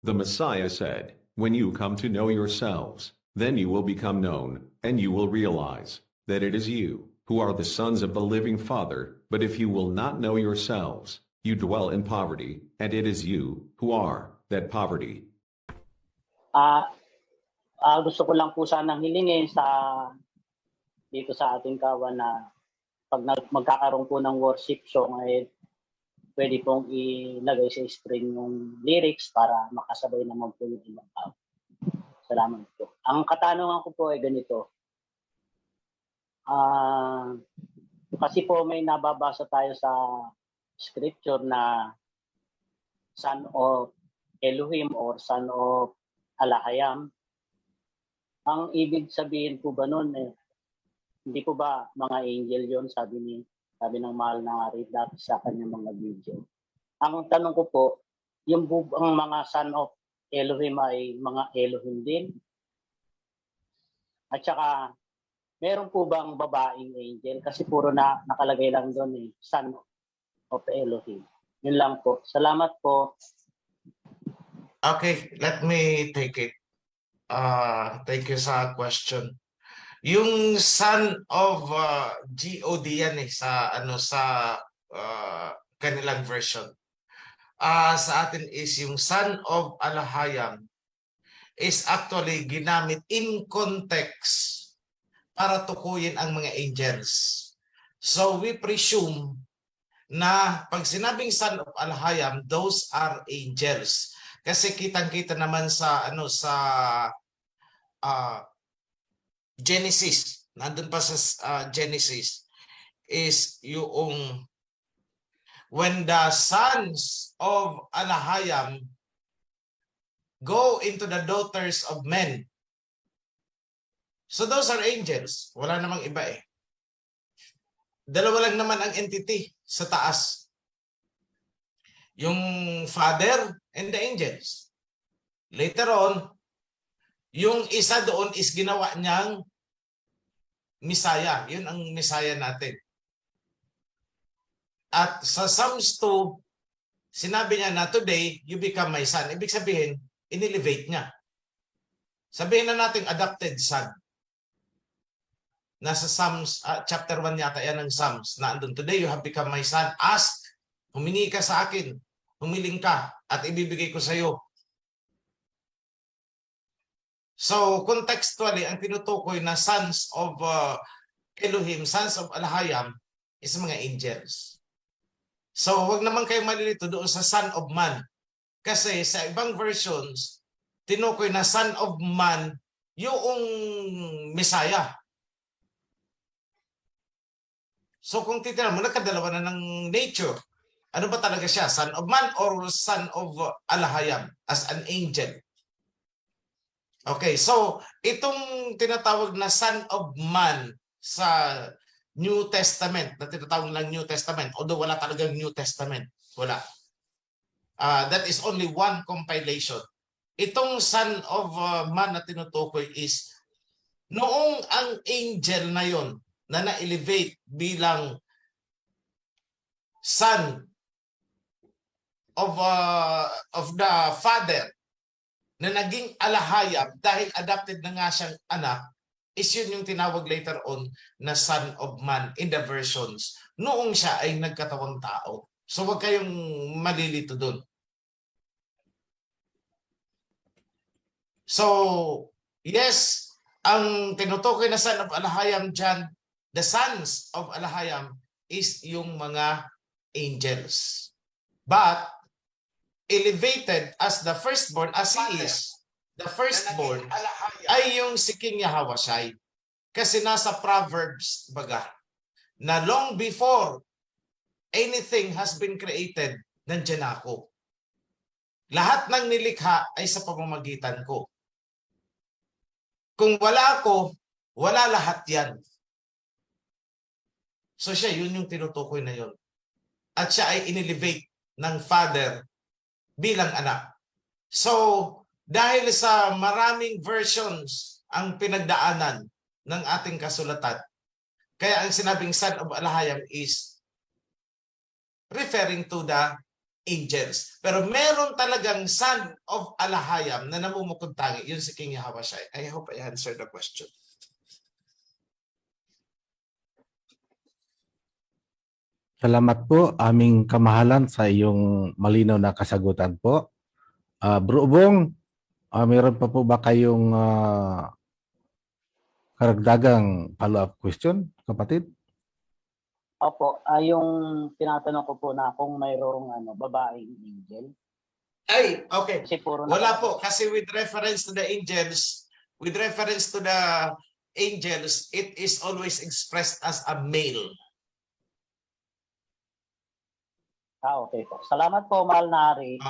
The Messiah said, "When you come to know yourselves, then you will become known, and you will realize that it is you who are the sons of the living Father. But if you will not know yourselves, you dwell in poverty, and it is you who are that poverty." Ah, Gusto ko lang po sanang hilingin dito sa ating kawan na pag magkakaroon po ng worship song ay pwede pong ilagay sa screen yung lyrics para makasabay naman po yung ibang tao. Salamat po. Ang katanungan ko po ay ganito. Kasi po may nababasa tayo sa scripture na son of Elohim or son of Alahayam. Ang ibig sabihin po ba nun, hindi po ba mga angel yon, sabi ng mahal na Ari dati sa kanyang mga video. Ang tanong ko po, ang mga son of Elohim ay mga Elohim din? At saka, meron po bang babaeng angel? Kasi puro na nakalagay lang doon son of Elohim. Yun lang po. Salamat po. Okay, let me take it. Thank you sa question. Yung son of God yan sa kanilang version. Sa atin is yung son of Alahayam is actually ginamit in context para tukuyin ang mga angels. So we presume na pag sinabing son of Alahayam, those are angels. Kasi kitang-kita naman sa Genesis, nandun pa sa Genesis, is yung when the sons of Alahayam go into the daughters of men. So those are angels. Wala namang iba eh. Dalawa lang naman ang entity sa taas. Yung Father and the angels. Later on, yung isa doon is ginawa niyang Messiah. Yun ang Messiah natin. At sa Psalms 2, sinabi niya na today, you become my son. Ibig sabihin, inelevate niya. Sabihin na natin adopted son. Nasa Psalms, chapter 1 yata yan ng Psalms, na andun, today you have become my son. Ask, humingi ka sa akin, humiling ka, at ibibigay ko sa iyo. So, contextually, ang tinutukoy na sons of Elohim, sons of Alahayam, is mga angels. So, wag naman kayong malilito doon sa son of man. Kasi sa ibang versions, tinukoy na son of man yung Messiah. So, kung titira mo, nagkadalawa na ng nature. Ano ba talaga siya? Son of man or son of Alahayam as an angel? Okay, so itong tinatawag na son of man sa New Testament, na tinatawag ng New Testament, although wala talagang New Testament. Wala. That is only one compilation. Itong son of man na tinutukoy is noong ang angel na yon na na-elevate bilang son of the Father na naging Alahayam dahil adopted na nga siyang anak, is yun yung tinawag later on na son of man in the versions noong siya ay nagkatawang tao. So wag kayong malilito dun. So, yes, ang tinutukoy na son of Alahayam dyan, the sons of Alahayam is yung mga angels. But, elevated as the firstborn, as he is, the firstborn, ay yung si King Yahweh. Kasi nasa Proverbs, baga, na long before anything has been created, nandiyan ako. Lahat ng nilikha ay sa pamamagitan ko. Kung wala ako, wala lahat yan. So siya, yun yung tinutukoy na yun. At siya ay inelevate ng Father bilang anak. So, dahil sa maraming versions ang pinagdaanan ng ating kasulatan, kaya ang sinabing son of Alahayam is referring to the angels. Pero meron talagang son of Alahayam na namumukod tangi. Yun si King Yahweh. I hope I answered the question. Salamat po, aming kamahalan, sa iyong malinaw na kasagutan po. Bro Bong, mayroon pa po ba kayong karagdagang follow-up question, kapatid? Opo, yung tinatanong ko po na kung mayroong babaeng angel. Ay, okay. Kasi puro Wala po. Kasi with reference to the angels, it is always expressed as a male. Okay po. Salamat po, mahal na Hari.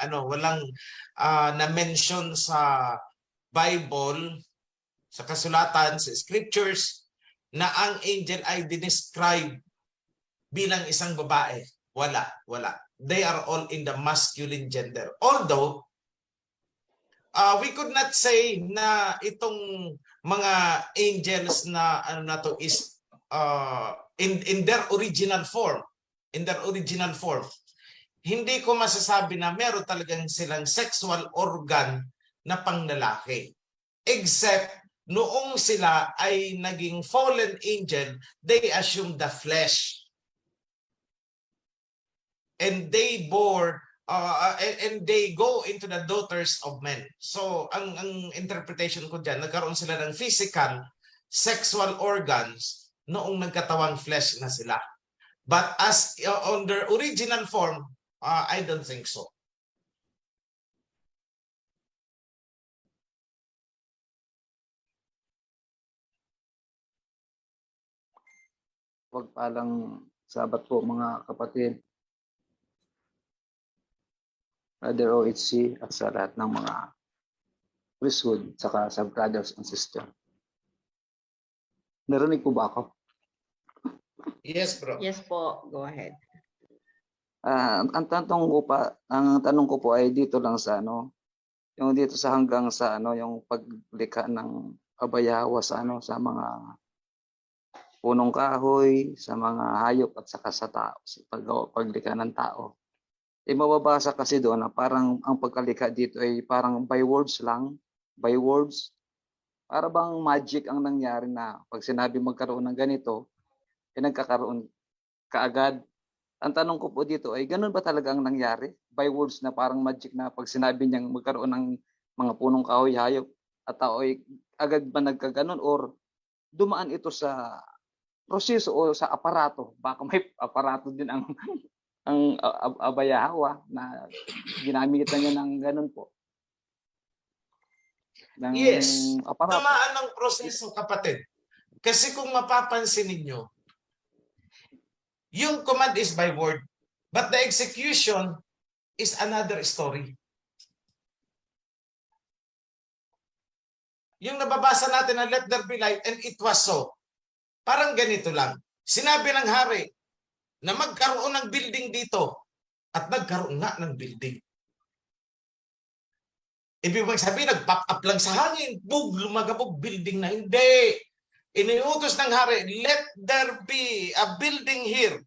Walang na-mention sa Bible, sa kasulatan, sa scriptures, na ang angel ay dinescribe bilang isang babae. Wala. They are all in the masculine gender. Although, we could not say na itong mga angels na to is in their original form. Hindi ko masasabi na meron talagang silang sexual organ na panglalaki. Except noong sila ay naging fallen angel, they assumed the flesh. And they bore and they go into the daughters of men. So ang interpretation ko diyan, nagkaroon sila ng physical sexual organs noong nagkatawang flesh na sila. But as on their original form, I don't think so. Pagpalang Sabat po mga kapatid, Brother OHC at sa lahat ng mga priesthood saka sa brothers and sisters. Narinig po ba ako? Yes, bro. Yes po, go ahead. Ang tanong ko po ay dito lang sa yung dito sa hanggang sa yung paglikha ng abayawa sa sa mga punong kahoy, sa mga hayop at saka sa tao, sa paglikha ng tao. Mababasa kasi doon na parang ang pagkalikha dito ay parang by words lang, by words. Para bang magic ang nangyari na pag sinabi magkaroon ng ganito, nagkakaroon kaagad. Ang tanong ko po dito ay ganun ba talaga ang nangyari? By words na parang magic na pag sinabi niyang magkaroon ng mga punong kahoy, hayop at tao ay agad ba nagkaganon or dumaan ito sa proseso o sa aparato? Baka may aparato din ang abayahawa na ginamitan niya ng ganun po. Yes. Aparato. Tamaan ng proseso, kapatid. Kasi kung mapapansin ninyo, yung command is by word, but the execution is another story. Yung nababasa natin na let there be light and it was so. Parang ganito lang. Sinabi ng hari na magkaroon ng building dito at nagkaroon nga ng building. Ibig sabihin, nag-pop up lang sa hangin, bug, lumagabog, building na. Hindi. Iniutos ng hari, let there be a building here.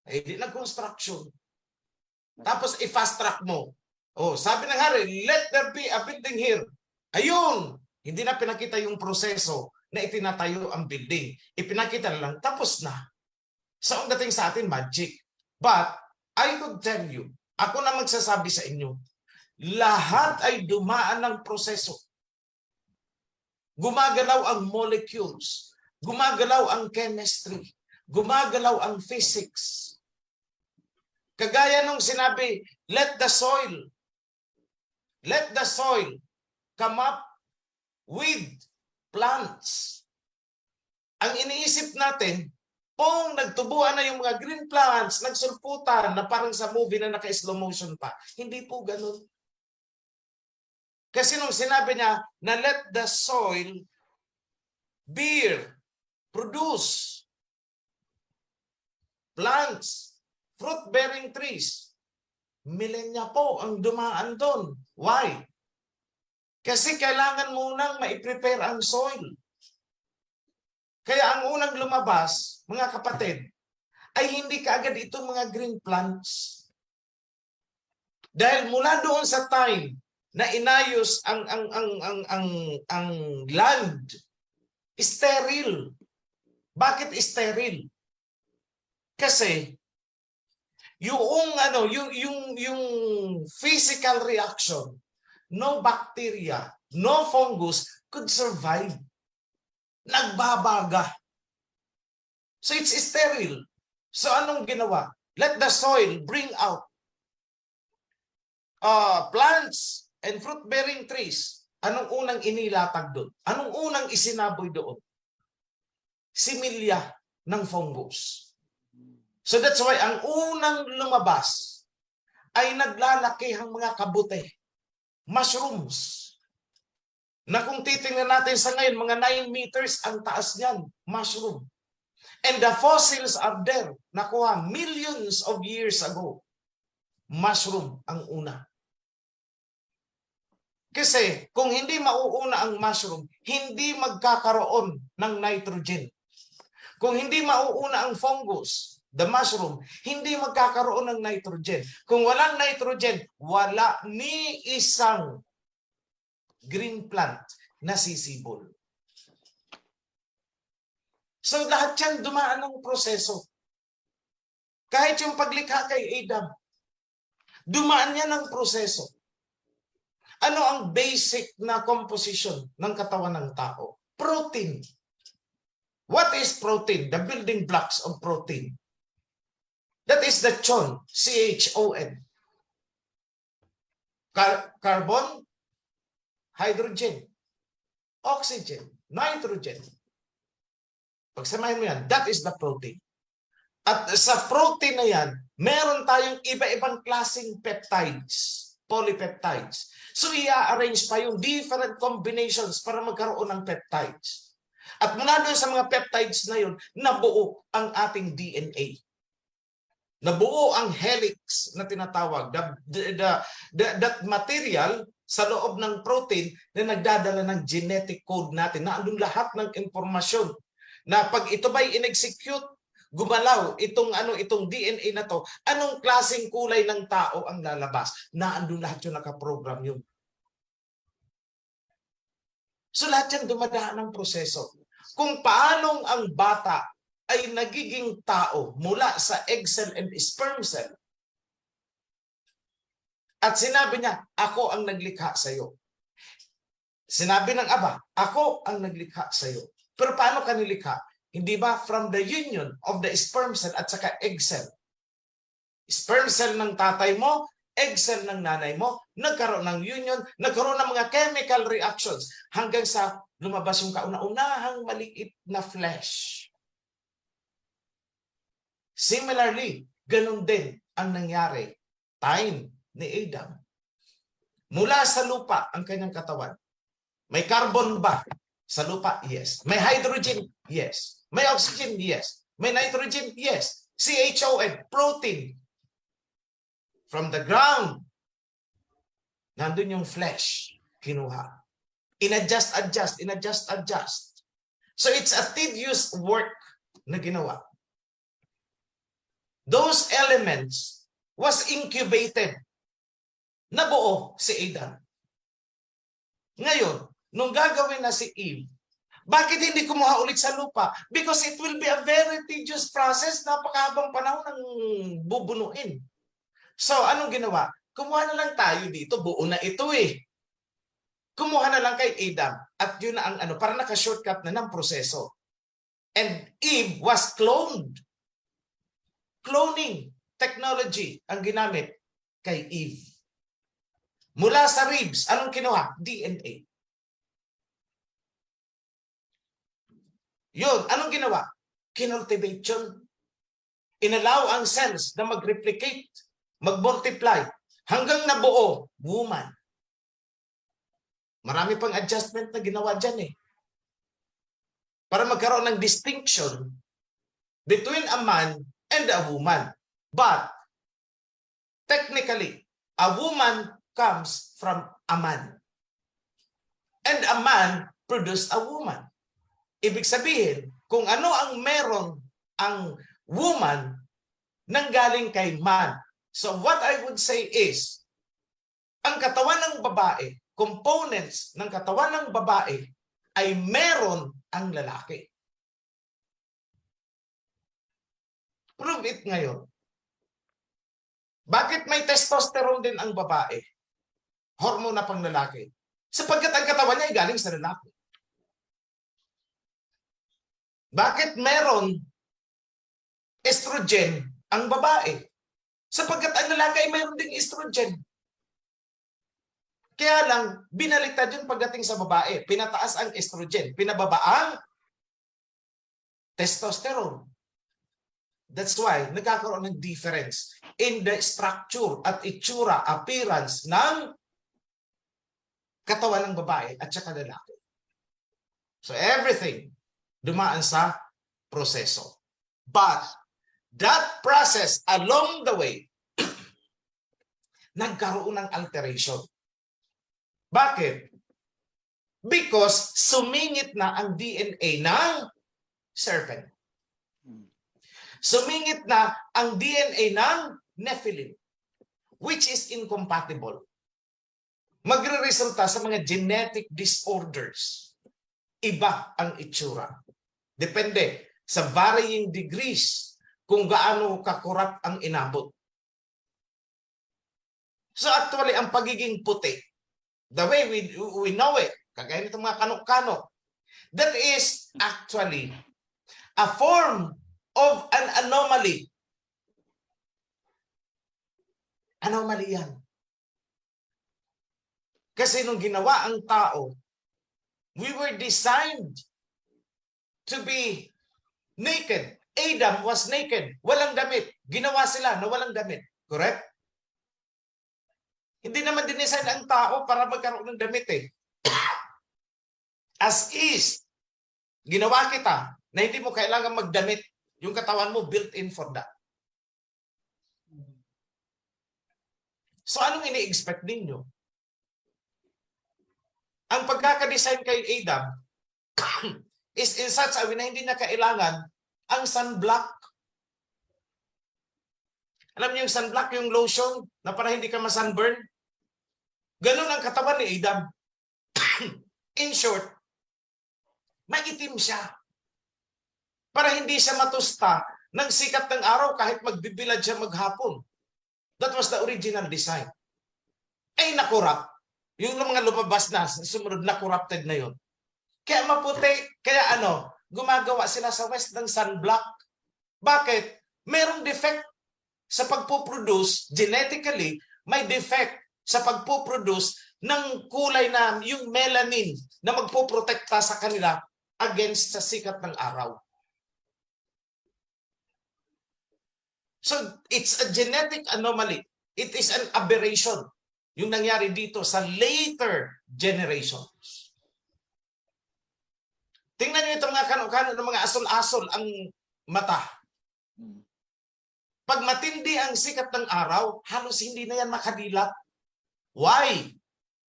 Ay, di nag-construction. Tapos, i-fast track mo. Oh, sabi ng hari, let there be a building here. Ayun. Hindi na pinakita yung proseso na itinatayo ang building. Ipinakita na lang, tapos na. So, ang dating sa atin, magic. But, I could tell you, ako na magsasabi sa inyo, lahat ay dumaan ng proseso. Gumagalaw ang molecules, gumagalaw ang chemistry, gumagalaw ang physics. Kagaya nung sinabi, let the soil come up with plants. Ang iniisip natin, kung nagtubuan na yung mga green plants, nagsulputan na parang sa movie na naka-slow motion pa. Hindi po ganun. Kasi nung sinabi niya na let the soil produce plants, fruit-bearing trees, milenya po ang dumaan doon. Why? Kasi kailangan munang ma-prepare ang soil. Kaya ang unang lumabas, mga kapatid, ay hindi kaagad itong mga green plants. Dahil mula doon sa time na inayos ang land, sterile. Bakit sterile? Kasi yung physical reaction, no bacteria, no fungus could survive. Nagbabaga. So it's sterile. So anong ginawa? Let the soil bring out plants and fruit-bearing trees. Anong unang inilatag doon? Anong unang isinaboy doon? Similya ng fungus. So that's why ang unang lumabas ay naglalakihang mga kabute, mushrooms, na kung titingnan natin sa ngayon, mga 9 meters ang taas niyan, mushroom. And the fossils are there, nakuha millions of years ago. Mushroom ang una. Kasi kung hindi mauuna ang mushroom, hindi magkakaroon ng nitrogen. Kung hindi mauuna ang fungus, the mushroom, hindi magkakaroon ng nitrogen. Kung walang nitrogen, wala ni isang green plant na sisibol. So lahat yan dumaan ng proseso. Kahit yung paglikha kay Adam, dumaan yan ng proseso. Ano ang basic na composition ng katawan ng tao? Protein. What is protein? The building blocks of protein. That is the CHON, C-H-O-N. Carbon, hydrogen, oxygen, nitrogen. Pagsamahin mo yan, that is the protein. At sa protein na yan, meron tayong iba-ibang klaseng peptides, polypeptides. So, i-arrange pa yung different combinations para magkaroon ng peptides. At mula doon sa mga peptides na yun, nabuo ang ating DNA. Nabuo ang helix na tinatawag. That material sa loob ng protein na nagdadala ng genetic code natin. Na andun lahat ng impormasyon. Na pag ito ba'y in-execute, gumalaw itong DNA na to, anong klaseng kulay ng tao ang lalabas? Na andun lahat yung nakaprogram yun. So lahat yan dumadaan ng proseso. Kung paanong ang bata ay nagiging tao mula sa egg cell and sperm cell. At sinabi niya, ako ang naglikha sa iyo. Sinabi ng Aba, ako ang naglikha sa iyo. Pero paano ka nilikha? Hindi ba from the union of the sperm cell at saka egg cell? Sperm cell ng tatay mo, egg cell ng nanay mo, nagkaroon ng union, nagkaroon ng mga chemical reactions hanggang sa lumabas yung kauna-unahang maliit na flesh. Similarly, ganun din ang nangyari. Time ni Adam. Mula sa lupa ang kanyang katawan. May carbon ba sa lupa? Yes. May hydrogen? Yes. May oxygen? Yes. May nitrogen? Yes. CHON, protein. From the ground, nandun yung flesh, kinuha. Inadjust. So it's a tedious work na ginawa. Those elements was incubated. Nabuo si Adam. Ngayon, nung gagawin na si Eve, bakit hindi kumuha ulit sa lupa? Because it will be a very tedious process, napakahabang panahon ng bubunuin. So, anong ginawa? Kumuha na lang tayo dito, buo na ito eh. Kumuha na lang kay Adam. At yun na ang para naka-shortcut na ng proseso. And Eve was cloned. Cloning technology ang ginamit kay Eve. Mula sa ribs, anong kinuha? DNA. Yun, anong ginawa? Kinultivation. Inallow ang cells na mag-replicate, mag-multiply, hanggang nabuo, woman. Marami pang adjustment na ginawa dyan eh. Para magkaroon ng distinction between a man and a woman. But, technically, a woman comes from a man. And a man produced a woman. Ibig sabihin, kung ano ang meron ang woman, nanggaling kay man. So what I would say is, ang katawan ng babae, components ng katawan ng babae ay meron ang lalaki. Prove it ngayon. Bakit may testosterone din ang babae? Hormone na pang lalaki. Sapagkat ang katawan niya ay galing sa lalaki. Bakit meron estrogen ang babae? Sapagkat ang lalaki ay meron ding estrogen. Kaya lang, binaliktad yun pagdating sa babae. Pinataas ang estrogen. Pinababa ang testosterone. That's why nagkakaroon ng difference in the structure at itsura, appearance ng katawan ng babae at saka lalaki. So everything dumaan sa proseso. But that process along the way, nagkaroon ng alteration. Bakit? Because sumingit na ang DNA ng serpent. Sumingit na ang DNA ng Nephilim, which is incompatible. Magre-resulta sa mga genetic disorders. Iba ang itsura. Depende sa varying degrees kung gaano kakurap ang inabot. So actually, ang pagiging puti, the way we know it, kagaya nitong mga kanok-kanok, that is actually a form of an anomaly. Anomaly yan. Kasi nung ginawa ang tao, we were designed to be naked. Adam was naked. Walang damit. Ginawa sila na walang damit. Correct? Hindi naman dinesign ang tao para magkaroon ng damit eh. As is, ginawa kita na hindi mo kailangan magdamit. Yung katawan mo built-in for that. So anong ini-expect ninyo? Ang pagkakadesign kay Adam is in such a way na hindi na kailangan ang sunblock. Alam niyo yung sunblock, yung lotion na para hindi ka ma-sunburn? Ganun ang katawan ni Adam. In short, maitim siya. Para hindi siya matusta ng sikat ng araw kahit magbibilad siya maghapon. That was the original design. Ay nakurap. Yung mga lumabas na, sumunod na corrupted na yun. Kaya maputi, kaya gumagawa sila sa West ng sunblock. Bakit? Merong defect sa pagpuproduce, genetically, may defect sa pagpuproduce ng kulay na yung melanin na magpoprotekta sa kanila against sa sikat ng araw. So, it's a genetic anomaly. It is an aberration. Yung nangyari dito sa later generations. Tingnan niyo itong mga kanukano ng mga asol-asol ang mata. Pag matindi ang sikat ng araw, halos hindi na yan makadilat. Why?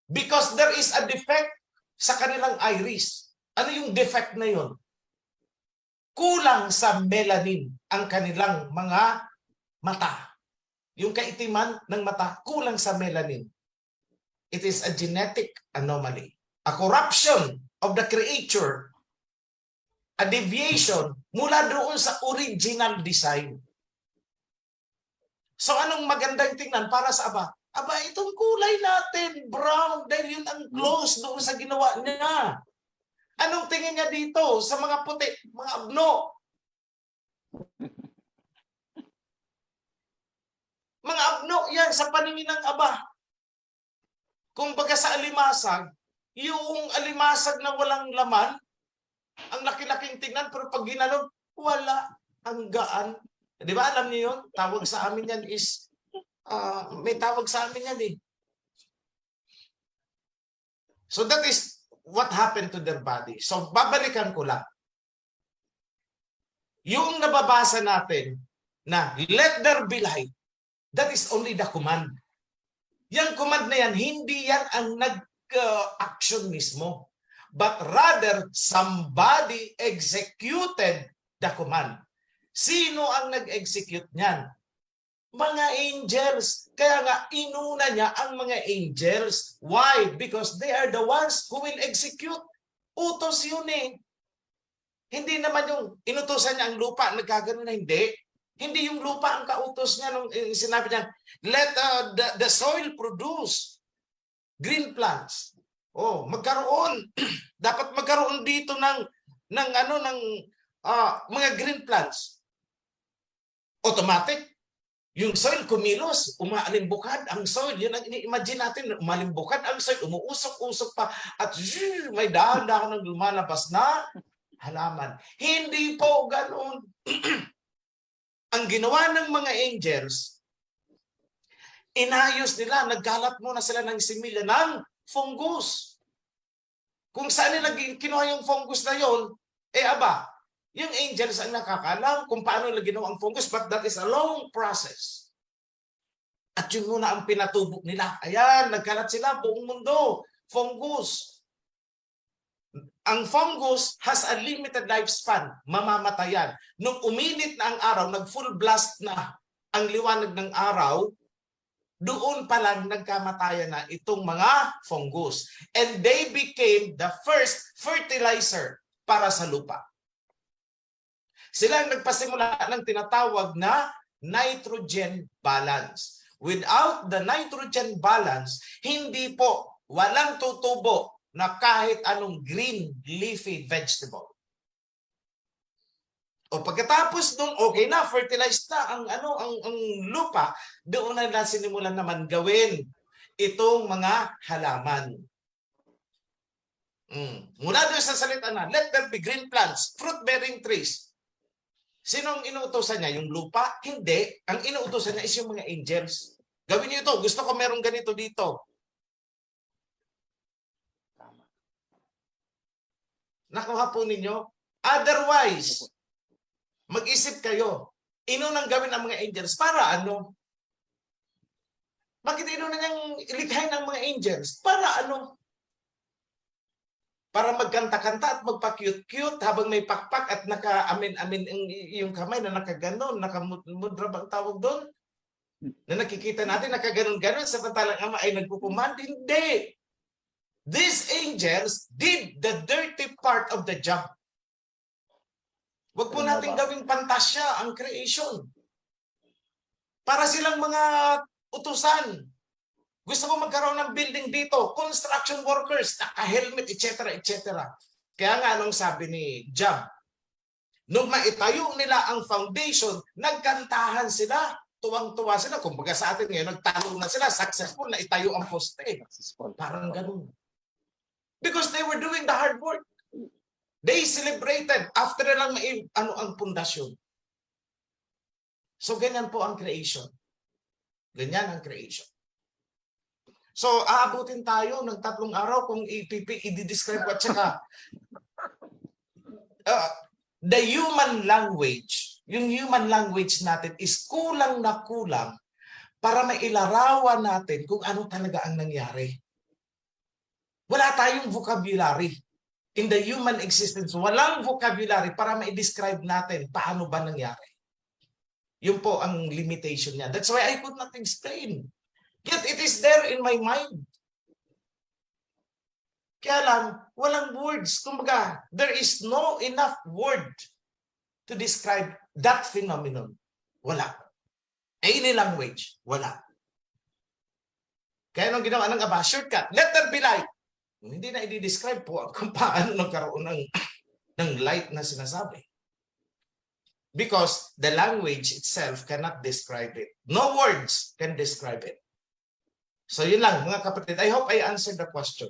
Because there is a defect sa kanilang iris. Ano yung defect na yun? Kulang sa melanin ang kanilang mga mata. Yung kaitiman ng mata, kulang sa melanin. It is a genetic anomaly. A corruption of the creature. A deviation mula doon sa original design. So anong magandang tingnan para sa aba? Aba, itong kulay natin, brown, dahil yun ang close doon sa ginawa niya. Anong tingin niya dito sa mga puti, mga abno? Mga abno yan sa paningin ng aba. Kung baga sa alimasag, yung alimasag na walang laman, ang laki-laking tingnan, pero pag ginanong, wala, ang gaan. Di ba alam niyo yun? Tawag sa amin yan is, may tawag sa amin yan eh. So that is what happened to their body. So babalikan ko lang. Yung nababasa natin na let there be light, that is only the command. Yang command na yan, hindi yan ang nag-action mismo. But rather, somebody executed the command. Sino ang nag-execute niyan? Mga angels. Kaya nga, inuna niya ang mga angels. Why? Because they are the ones who will execute. Utos yun eh. Hindi naman yung inutosan niya ang lupa, nagkagano na hindi. Hindi yung lupa ang kautos niya nung sinabi niya, let the soil produce green plants. Oh, magkaroon. Dapat magkaroon dito ng mga green plants. Automatic. Yung soil kumilos, umalimbukad ang soil. Yun ang ini-imagine natin, umalimbukad ang soil, umuusok-usok pa, at may dahan-dahan ng lumalabas na halaman. Hindi po ganoon. Ang ginawa ng mga angels, inayos nila, nagkalat muna sila ng similya ng fungus. Kung saan nila kinuha yung fungus na yon, yung angels ang nakakalam kung paano nila ginawa ang fungus, but that is a long process. At yun muna ang pinatubok nila. Ayan, nagkalat sila buong mundo. Fungus. Ang fungus has a limited lifespan. Mamamatayan. Nung uminit na ang araw, nag-full blast na ang liwanag ng araw, doon pa lang nagkamatayan na itong mga fungus. And they became the first fertilizer para sa lupa. Sila ang nagpasimula ng tinatawag na nitrogen balance. Without the nitrogen balance, walang tutubo na kahit anong green leafy vegetable. O pagkatapos nung okay na, fertilized na ang lupa, doon na sinimulan naman gawin itong mga halaman. Mula doon sa salita na, let there be green plants, fruit-bearing trees. Sinong inuutosan niya? Yung lupa? Hindi. Ang inuutosan niya is yung mga angels. Gawin niyo ito. Gusto ko merong ganito dito. Nakuha po ninyo? Otherwise, mag-isip kayo. Inunang gawin ang mga angels. Para ano? Bakit inuna niyang ilikhain ang mga angels? Para ano? Para magkanta-kanta at magpa-cute-cute habang may pakpak at naka-amin-amin yung kamay na nakaganon, nakamudra bang tawag doon? Na nakikita natin nakaganon-ganon samantalang ama ay nagpupuman. Hindi! These angels did the dirty part of the job. Huwag po natin gawing pantasya ang creation. Para silang mga utusan. Gusto mo magkaroon ng building dito, construction workers, naka-helmet, etc., etc. Kaya nga, anong sabi ni Job? Nung maitayo nila ang foundation, nagkantahan sila, tuwang-tuwa sila. Kumbaga sa atin ngayon, nagtalo na sila, successful na itayo ang poste. Parang ganun. Because they were doing the hard work. They celebrated after lang ang pundasyon. So, ganyan po ang creation. Ganyan ang creation. So, aabutin tayo ng 3 araw kung i-describe ko at saka the human language, yung human language natin is kulang na kulang para mailarawan natin kung ano talaga ang nangyari. Wala tayong vocabulary. In the human existence, walang vocabulary para ma-describe natin paano ba nangyari. Yun po ang limitation niya. That's why I could not explain. Yet it is there in my mind. Kaya lang, walang words. Kumbaga, there is no enough word to describe that phenomenon. Wala. Any language, wala. Kaya nung ginawa ng Aba, shortcut, let there be light. Hindi na i-describe po kung paano nagkaroon ng light na sinasabi. Because the language itself cannot describe it. No words can describe it. So yun lang mga kapatid. I hope I answered the question.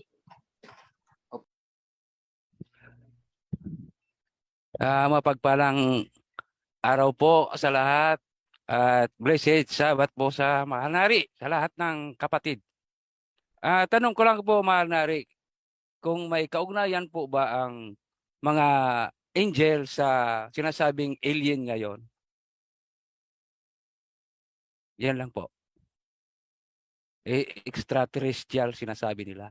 Mapagpalang araw po sa lahat at blessed Sabbath po sa Mahal na Hari, sa lahat ng kapatid. Tanong ko lang po, Mahal na Hari, kung may kaugnayan po ba ang mga angel sa sinasabing alien ngayon? Yan lang po. Extraterrestrial sinasabi nila.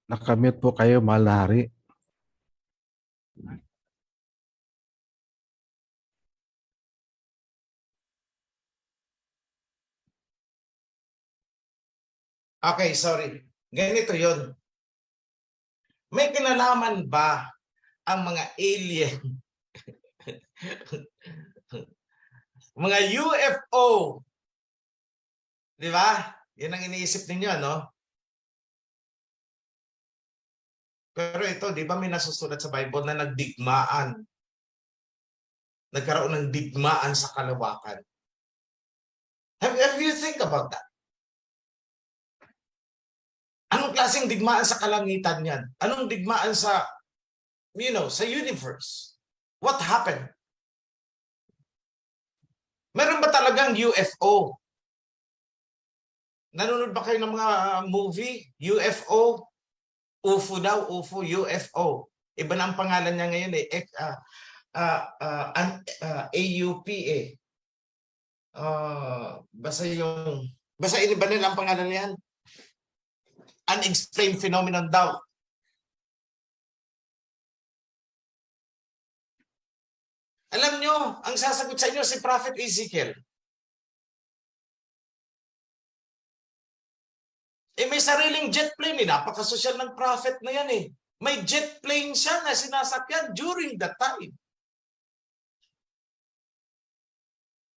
Nakamute po kayo, mahal na hari. Okay, sorry. Ganito yon. May kinalaman ba ang mga alien, mga UFO, di ba? Yan ang iniisip ninyo, no? Pero ito, di ba may nasusulat sa Bible na nagdigmaan? Nagkaroon ng digmaan sa kalawakan. Have you think about that? Anong klaseng digmaan sa kalangitan yan? Anong digmaan sa, sa universe? What happened? Meron ba talagang UFO? Nanonood ba kayo ng mga movie? UFO? UFO daw, UFO, UFO. Iba na ang pangalan niya ngayon eh. AUP eh. Basta iba nila ang pangalan niyan. Unexplained phenomenon daw. Alam nyo, ang sasagot sa inyo si Prophet Ezekiel. May sariling jet plane eh. Napakasosyal ng prophet na yan eh. May jet plane siya na sinasakyan during that time.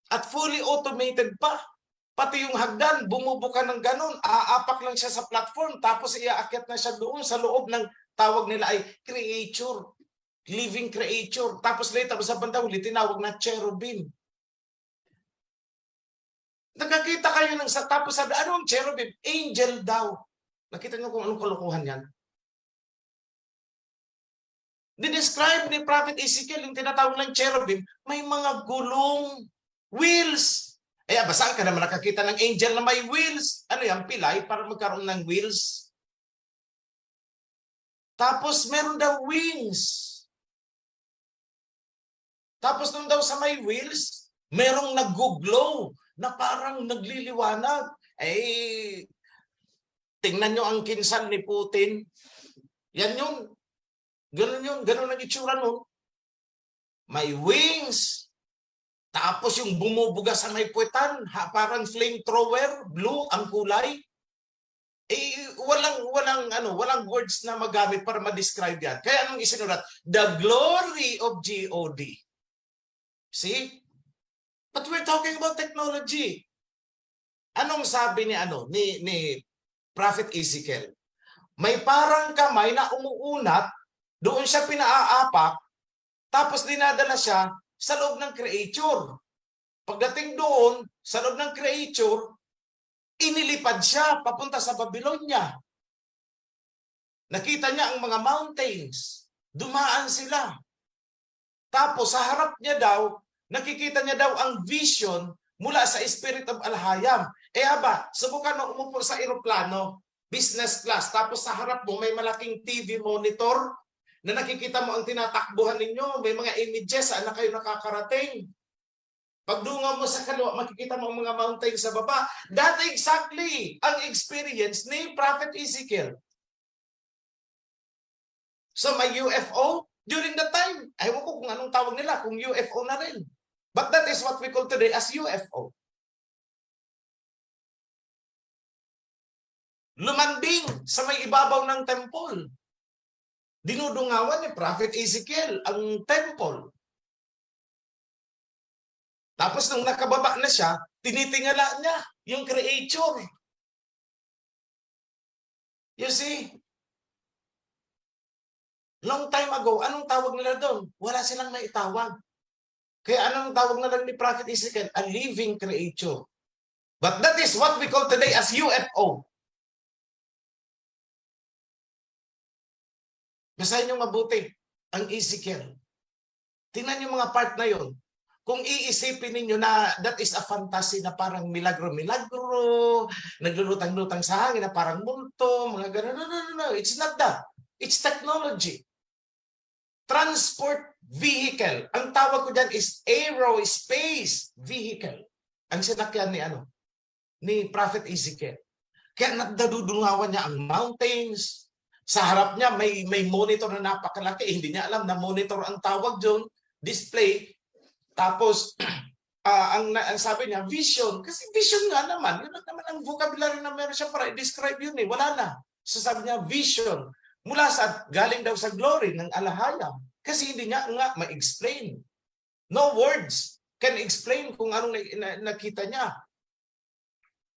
At fully automated pa. Pati yung hagdan, bumubuka ng ganun. Aapak lang siya sa platform. Tapos iaakyat na siya doon sa loob ng tawag nila ay creature. Living creature. Tapos later sa bandang huli, tinawag na cherubim. Nakakita kayo ng tapos sabi, ano ang cherubim? Angel daw. Nakita niyo kung anong kalokohan yan? Dinescribe ni Prophet Ezekiel yung tinatawag ng cherubim, may mga gulong, wheels. Basaan ka naman nakakita ng angel na may wheels. Ano yan? Pilay para magkaroon ng wheels. Tapos meron daw wings. Tapos nung daw sa may wheels, merong nag-glow na parang nagliliwanag. Tingnan nyo ang kinsan ni Putin. Yan yun. Ganun yun. Ganun ang itsura nun. May wings. Tapos yung bumubuga sa may puwetan, parang flamethrower, blue ang kulay. Walang words na magamit para ma-describe yan. Kaya anong isinulat? The glory of God. See? But we're talking about technology. Anong sabi ni Prophet Ezekiel? May parang kamay na umuunat, doon siya pinaapak, tapos dinadala siya sa loob ng creature. Pagdating doon, sa loob ng creature, inilipad siya papunta sa Babylonia. Nakita niya ang mga mountains. Dumaan sila. Tapos sa harap niya daw, nakikita niya daw ang vision mula sa Spirit of Al-Hayam. Subukan mo umupo sa eroplano, business class, tapos sa harap mo may malaking TV monitor na nakikita mo ang tinatakbuhan ninyo, may mga images saan na kayo nakakarating. Pagdungaw mo sa kaliwa, makikita mo ang mga mountains sa baba. That exactly ang experience ni Prophet Ezekiel. So may UFO during that time. Ewan ko kung anong tawag nila, kung UFO na rin. But that is what we call today as UFO. Lumanding sa may ibabaw ng temple. Dinudungawan ni Prophet Ezekiel ang temple. Tapos nung nakababa na siya, tinitingala niya yung creature. You see? Long time ago, anong tawag nila doon? Wala silang maitawag. Kaya anong tawag na lang ni Prophet Ezekiel? A living creature. But that is what we call today as UFO. Basahin niyo mabuti ang Ezekiel. Tingnan niyo mga part na yon. Kung iisipin ninyo na that is a fantasy na parang milagro-milagro, naglulutang-lutang sa hangin na parang multo, mga ganun. No. It's not that. It's technology. Transport vehicle. Ang tawag ko dyan is aerospace vehicle. Ang sinakyan ni Prophet Ezekiel. Kaya nadudungawan niya ang mountains. Sa harap niya may monitor na napakalaki. Hindi niya alam na monitor ang tawag doon, display. Tapos ang sabi niya, vision. Kasi vision nga naman. Yun naman ang vocabulary na meron siya para i-describe yun eh. Wala na. So sabi niya, vision. Galing daw sa glory ng alahayam. Kasi hindi niya nga ma-explain. No words can explain kung anong nakita niya.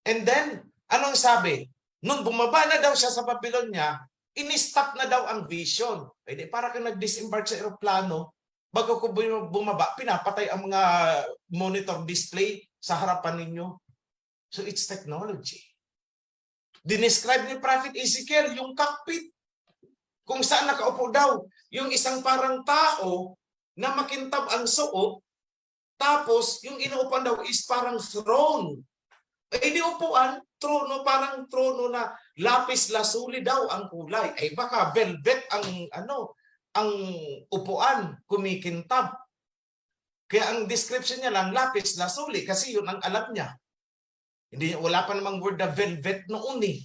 And then, anong sabi? Nung bumaba na daw siya sa Babylonia, in-stop na daw ang vision. Pwede, para kang nag-disembark sa aeroplano, bago ko bumaba, pinapatay ang mga monitor display sa harapan ninyo. So it's technology. Dinescribe ni Prophet Ezekiel yung cockpit. Kung saan nakaupo daw, yung isang parang tao na makintab ang suot, tapos yung inuupan daw is parang throne. Eh di upuan, trono, parang trono na lapis lazuli daw ang kulay. Ay baka velvet ang upuan, kumikintab. Kaya ang description niya lang, lapis lazuli, kasi yun ang alam niya. Wala pa namang word na velvet noon eh.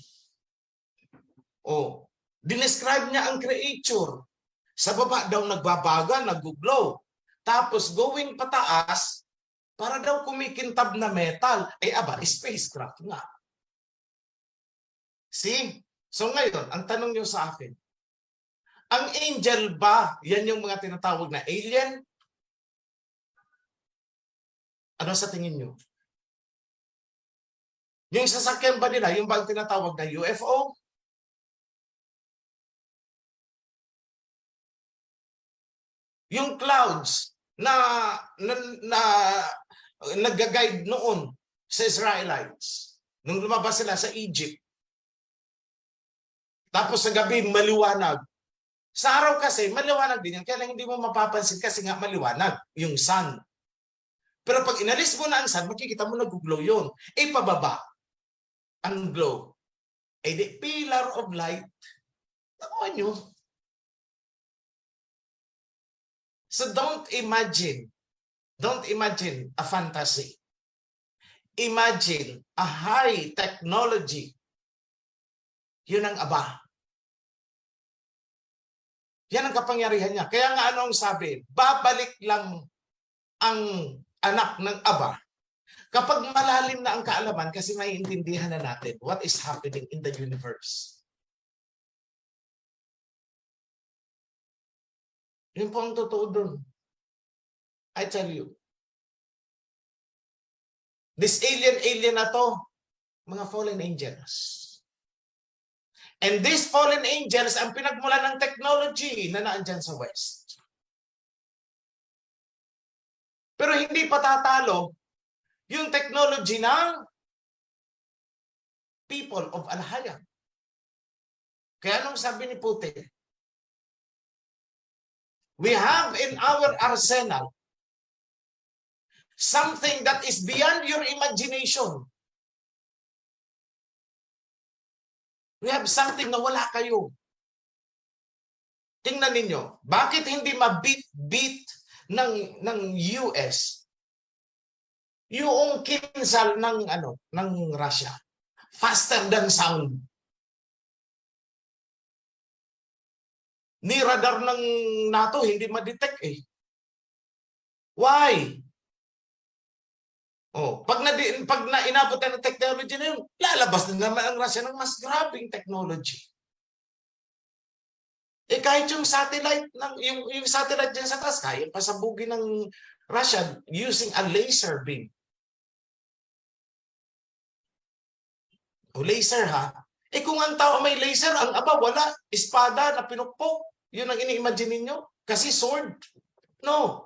Oh, dinescribe niya ang creature. Sa baba daw nagbabaga, nag-glow. Tapos going pataas, para daw kumikintab na metal. Ay aba, spacecraft nga. See? So ngayon, ang tanong niyo sa akin, ang angel ba, yan yung mga tinatawag na alien? Ano sa tingin niyo? Yung sasakyan ba nila, yung ba ang tinatawag na UFO? Yung clouds na nag-guide noon sa Israelites nung lumabas sila sa Egypt. Tapos sa gabi, maliwanag. Sa araw kasi, maliwanag din yan. Kaya lang hindi mo mapapansin kasi nga maliwanag yung sun. Pero pag inalis mo na ang sun, makikita mo nag-glow yun. Eh, pababa ang glow. Eh, the pillar of light. Nakuha nyo. So don't imagine a fantasy. Imagine a high technology. Yun ang Aba. Yan ang kapangyarihan niya. Kaya nga anong sabi? Babalik lang ang anak ng Aba kapag malalim na ang kaalaman kasi maiintindihan na natin what is happening in the universe. Yun po ang totoo dun. I tell you. This alien na to, mga fallen angels. And these fallen angels ang pinagmula ng technology na naandyan sa West. Pero hindi patatalo yung technology ng people of Alahayam. Kaya anong sabi ni Putin? We have in our arsenal something that is beyond your imagination. We have something na wala kayo. Tingnan ninyo, bakit hindi mabit-bit ng US yung kinsal ng Russia? Faster than sound. Ni radar ng NATO hindi ma-detect eh. Why? Oh, pag inabot na ng technology na yun, lalabas na naman ang Russia ng mas grabing technology. Eh kahit yung satellite yung satellite dyan sa taas, kaya pasabugin ng Russia using a laser beam. O laser ha? Eh kung ang tao may laser, ang Aba wala, espada na pinukpok. Yun ang ini-imagine ninyo? Kasi sword. No.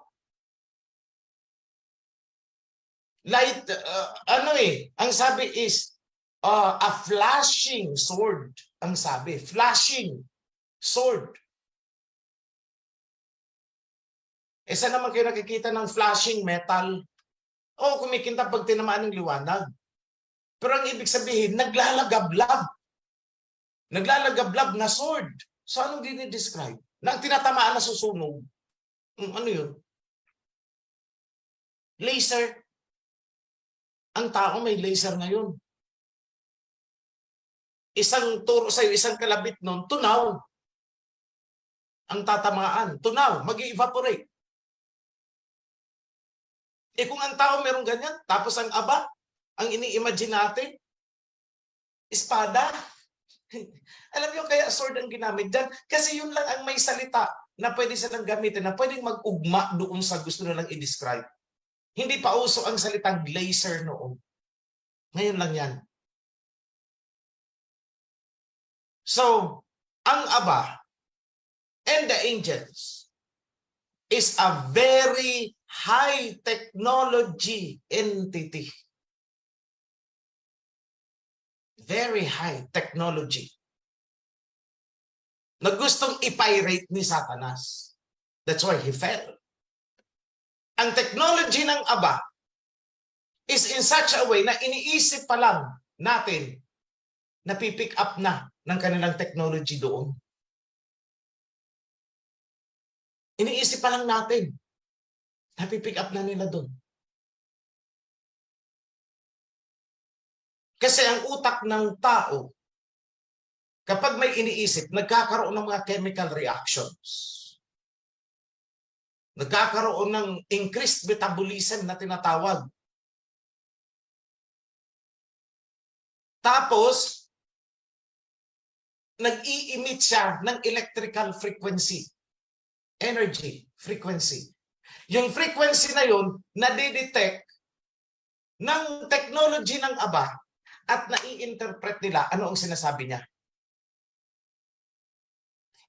Light, ang sabi is a flashing sword. Ang sabi, flashing sword. Eh saan naman kayo nakikita ng flashing metal? O kumikinta pag tinamaan ng liwanag. Pero ang ibig sabihin, naglalagablab. Naglalagablab na sword. So anong dinidescribe? Na ang tinatamaan na susunog. Ano yun? Laser. Ang tao may laser ngayon. Isang turo sa'yo, isang kalabit nun, tunaw. ang tatamaan. Tunaw, mag-evaporate. Kung ang tao meron ganyan, tapos ang aba, ang ini-imagine natin, espada. Alam niyo kaya sword ang ginamit dyan? Kasi yun lang ang may salita na pwede silang gamitin, na pwedeng mag-ugma doon sa gusto nilang i-describe. Hindi pa uso ang salitang laser noon. Ngayon lang yan. So, ang aba and the angels is a very high technology entity. Very high technology. Na gustong ipirate ni Satanas. That's why he fell. Ang technology ng aba is in such a way na iniisip pa lang natin na pipick up na ng kanilang technology doon. Iniisip pa lang natin na pipick up na nila doon. Kasi ang utak ng tao, kapag may iniisip, nagkakaroon ng mga chemical reactions. Nagkakaroon ng increased metabolism na tinatawag. Tapos, nag-i-emit siya ng electrical frequency. Energy frequency. Yung frequency na yun, nadidetect ng technology ng aba at nai-interpret nila ano ang sinasabi niya.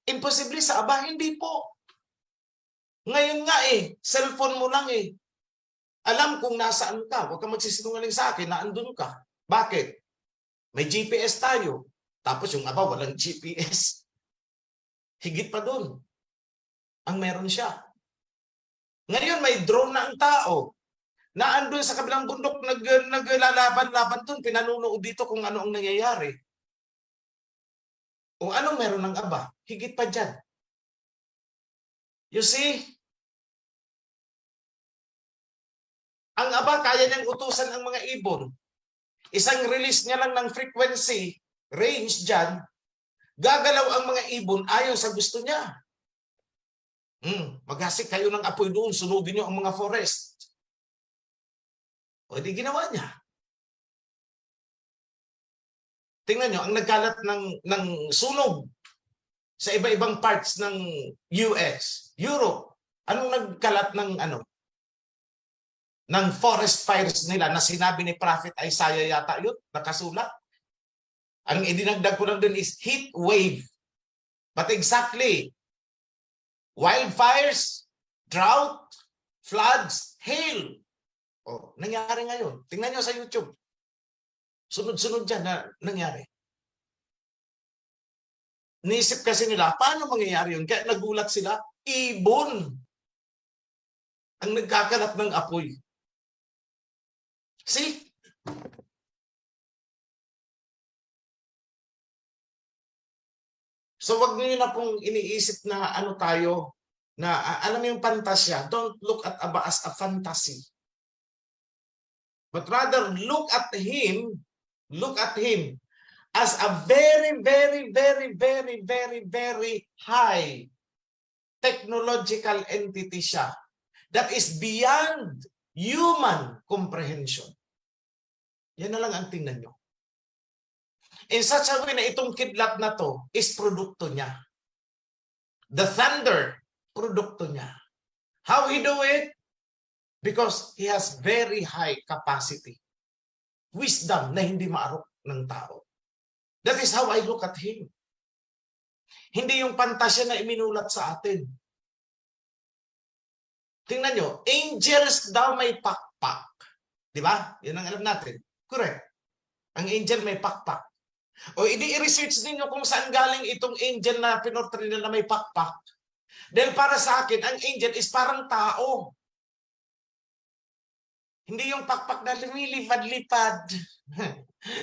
Imposible sa aba, hindi po. Ngayon nga cellphone mo lang alam kung nasaan ka. Huwag ka magsisinungaling sa akin na andun ka. Bakit? May GPS tayo. Tapos yung aba walang GPS. Higit pa dun. Ang meron siya. Ngayon may drone na ang tao. Na andun sa kabilang bundok, naglalaban-laban dun, pinanunood dito kung ano ang nangyayari. O anong meron ng aba? Higit pa dyan. You see? Ang aba, kaya niyang utusan ang mga ibon. Isang release niya lang ng frequency, range dyan, gagalaw ang mga ibon ayon sa gusto niya. Maghasik kayo ng apoy doon, sunugin niyo ang mga forest. O di ginawa niya. Tingnan nyo, ang nagkalat ng sunog sa iba-ibang parts ng US, Europe, anong nagkalat ng forest fires nila na sinabi ni Prophet Isaiah yata yun, nakasulat? Ang idinagdag ko lang dun is heat wave. But exactly, wildfires, drought, floods, hail. Oh, nangyari ngayon. Tingnan nyo sa YouTube. Sunod-sunod dyan na nangyari. Nisip kasi nila, paano mangyayari yun? Kaya nagulat sila, ibon ang nagkakalat ng apoy. See? So wag niyo na pong iniisip na ano tayo, na alam mo yung fantasya. Don't look at aba as a fantasy. But rather look at him as a very, very, very, very, very, very high technological entity siya that is beyond human comprehension. Yan na lang ang tingnan nyo. In such a way na itong kidlat na to is produkto niya. The thunder, produkto niya. How he do it? Because he has very high capacity. Wisdom na hindi maarok ng tao. That is how I look at him. Hindi yung pantasya na iminulat sa atin. Tingnan nyo, angels daw may pakpak. Di ba? Yan ang alam natin. Correct. Ang angel may pakpak. O i-research ninyo kung saan galing itong angel na pinortray nila na may pakpak. Dahil para sa akin, ang angel is parang tao. Hindi yung pakpak na lumilipad-lipad.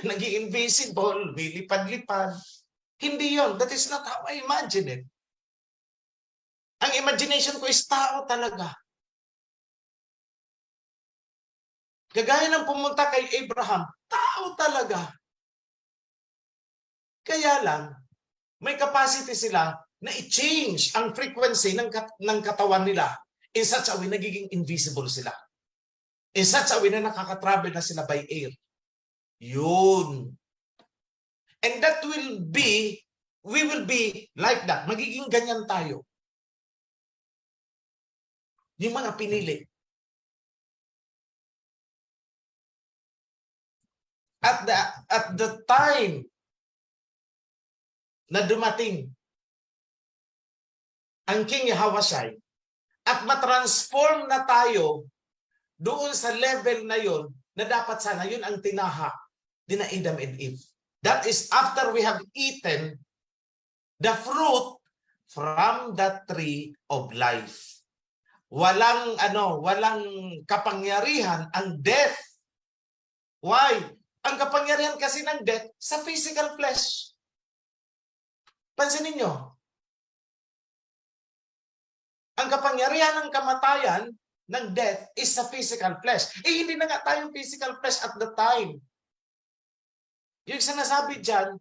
Nag-i-invisible, lumilipad-lipad. Hindi yon. That is not how I imagine it. Ang imagination ko is tao talaga. Kagaya ng pumunta kay Abraham, tao talaga. Kaya lang, may capacity sila na i-change ang frequency ng katawan nila in such a way nagiging invisible sila. In such a way na nakaka-travel na sila by air. Yun. And that will be, we will be like that. Magiging ganyan tayo. Yung mga pinili. At the time na dumating ang King Yahweh at matransform na tayo doon sa level na yon na dapat sana yun ang tinaha ni Adam and Eve. That is after we have eaten the fruit from the tree of life. Walang kapangyarihan ang death. Why? Ang kapangyarihan kasi ng death sa physical flesh. Pansinin nyo. Ang kapangyarihan ng kamatayan ng death is sa physical flesh. Hindi na nga tayong physical flesh at the time. Yung sinasabi dyan,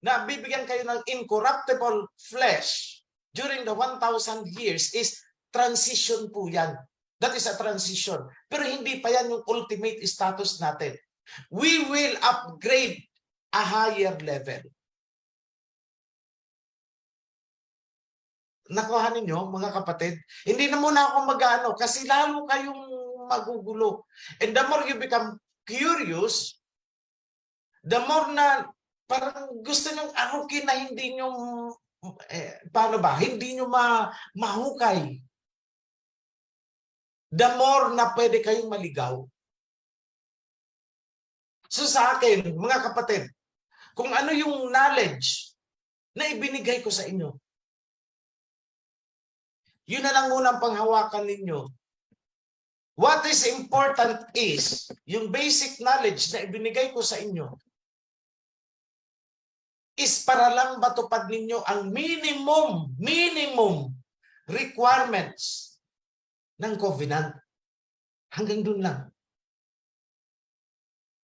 na bibigyan kayo ng incorruptible flesh during the 1,000 years is transition po yan. That is a transition. Pero hindi pa yan yung ultimate status natin. We will upgrade a higher level. Nakuha ninyo, mga kapatid? Hindi na muna ako mag-ano kasi lalo kayong magugulo. And the more you become curious, the more na parang gusto nyong arukin na hindi nyo, hindi nyo mahukay. The more na pwede kayong maligaw. So sa akin, mga kapatid, kung ano yung knowledge na ibinigay ko sa inyo, yun na lang unang panghawakan ninyo. What is important is, yung basic knowledge na ibinigay ko sa inyo, is para lang matupad ninyo ang minimum requirements ng covenant. Hanggang dun lang.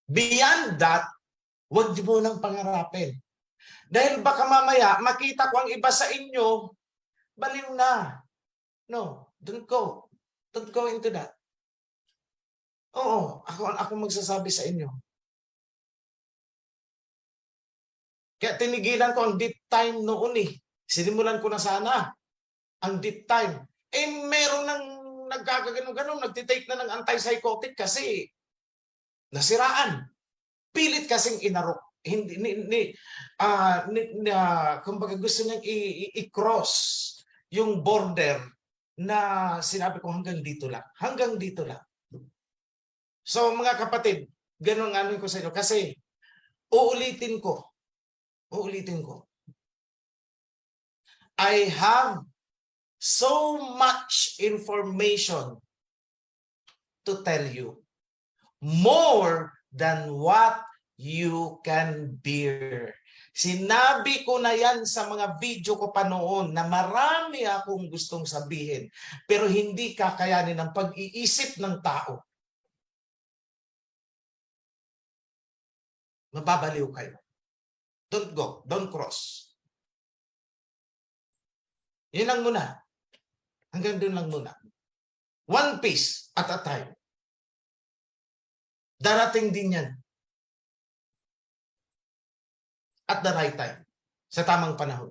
Beyond that, huwag mo nang pangarapin. Dahil baka mamaya, makita ko ang iba sa inyo, baliw na. No, don't go. Don't go into that. Oo, ako magsasabi sa inyo. Kaya tinigilan ko ang deep time noon eh. Sinimulan ko na sana ang deep time. Meron nang nagkakaganon-ganon, nagtitake na ng antipsychotic kasi nasiraan. Pilit kasing inarok. Kumbaga gusto niyang i-cross yung border na sinabi ko hanggang dito lang. Hanggang dito lang. So mga kapatid, ganun ano ko sa inyo. Kasi uulitin ko. I have so much information to tell you. More than what you can bear. Sinabi ko na yan sa mga video ko pa noon na marami akong gustong sabihin pero hindi kakayanin ng pag-iisip ng tao. Mababaliw kayo. Don't go. Don't cross. Yun lang muna. Hanggang doon lang muna. One piece at a time. Darating din yan. At the right time. Sa tamang panahon.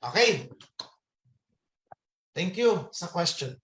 Okay. Thank you sa question.